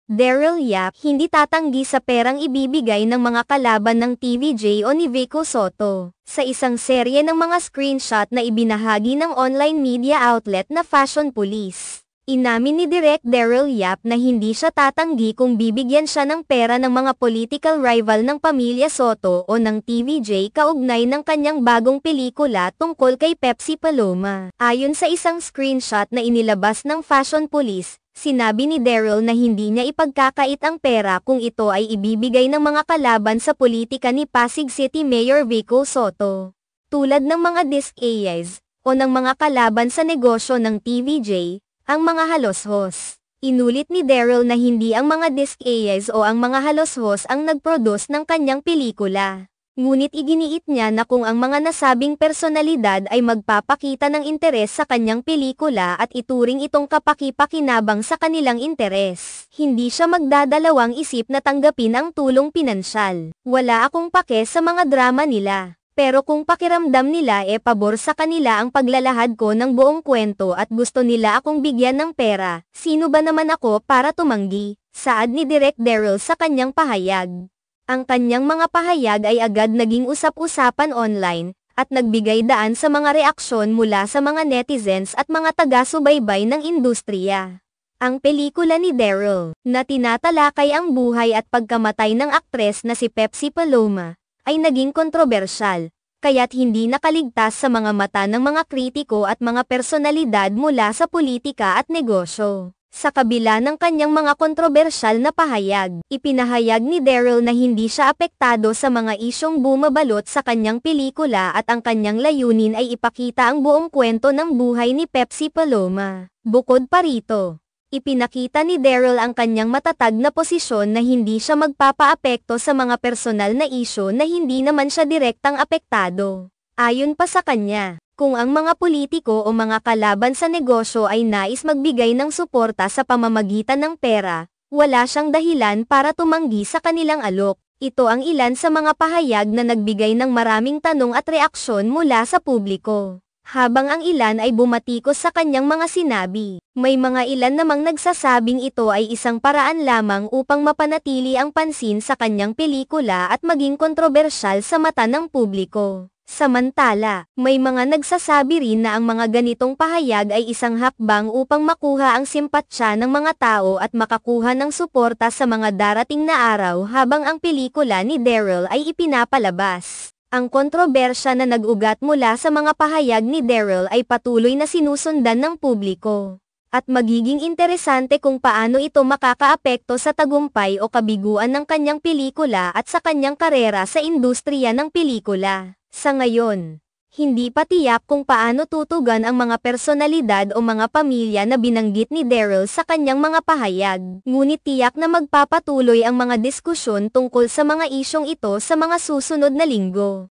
Daryl Yap hindi tatanggi sa perang ibibigay ng mga kalaban ng TVJ o ni Vico Soto. Sa isang serye ng mga screenshot na ibinahagi ng online media outlet na Fashion Police, inamin ni Direk Daryl Yap na hindi siya tatanggi kung bibigyan siya ng pera ng mga political rival ng pamilya Soto o ng TVJ kaugnay ng kanyang bagong pelikula tungkol kay Pepsi Paloma. Ayon sa isang screenshot na inilabas ng Fashion Police, sinabi ni Daryl na hindi niya ipagkakait ang pera kung ito ay ibibigay ng mga kalaban sa politika ni Pasig City Mayor Vico Soto, tulad ng mga disc-ayes, o ng mga kalaban sa negosyo ng TVJ, ang mga haloshos. Inulit ni Daryl na hindi ang mga disc-ayes o ang mga haloshos ang nag-produce ng kanyang pelikula. Ngunit iginiit niya na kung ang mga nasabing personalidad ay magpapakita ng interes sa kanyang pelikula at ituring itong kapaki-pakinabang sa kanilang interes, hindi siya magdadalawang isip na tanggapin ang tulong pinansyal. Wala akong pake sa mga drama nila. Pero kung pakiramdam nila pabor sa kanila ang paglalahad ko ng buong kwento at gusto nila akong bigyan ng pera, sino ba naman ako para tumanggi? Saad ni Direk Daryl sa kanyang pahayag. Ang kanyang mga pahayag ay agad naging usap-usapan online, at nagbigay daan sa mga reaksyon mula sa mga netizens at mga taga-subaybay ng industriya. Ang pelikula ni Daryl, na tinatalakay ang buhay at pagkamatay ng aktres na si Pepsi Paloma, ay naging kontrobersyal, kaya't hindi nakaligtas sa mga mata ng mga kritiko at mga personalidad mula sa politika at negosyo. Sa kabila ng kanyang mga kontrobersyal na pahayag, ipinahayag ni Daryl na hindi siya apektado sa mga isyong bumabalot sa kanyang pelikula at ang kanyang layunin ay ipakita ang buong kwento ng buhay ni Pepsi Paloma. Bukod pa rito, ipinakita ni Daryl ang kanyang matatag na posisyon na hindi siya magpapaapekto sa mga personal na isyu na hindi naman siya direktang apektado. Ayon pa sa kanya, kung ang mga politiko o mga kalaban sa negosyo ay nais magbigay ng suporta sa pamamagitan ng pera, wala siyang dahilan para tumanggi sa kanilang alok. Ito ang ilan sa mga pahayag na nagbigay ng maraming tanong at reaksyon mula sa publiko. Habang ang ilan ay bumatikos sa kanyang mga sinabi, may mga ilan namang nagsasabing ito ay isang paraan lamang upang mapanatili ang pansin sa kanyang pelikula at maging kontrobersyal sa mata ng publiko. Samantala, may mga nagsasabi rin na ang mga ganitong pahayag ay isang hakbang upang makuha ang simpatsya ng mga tao at makakuha ng suporta sa mga darating na araw habang ang pelikula ni Daryl ay ipinapalabas. Ang kontrobersya na nag-ugat mula sa mga pahayag ni Daryl ay patuloy na sinusundan ng publiko. At magiging interesante kung paano ito makakaapekto sa tagumpay o kabiguan ng kanyang pelikula at sa kanyang karera sa industriya ng pelikula. Sa ngayon, hindi pa tiyak kung paano tutugan ang mga personalidad o mga pamilya na binanggit ni Daryl sa kanyang mga pahayag. Ngunit tiyak na magpapatuloy ang mga diskusyon tungkol sa mga isyong ito sa mga susunod na linggo.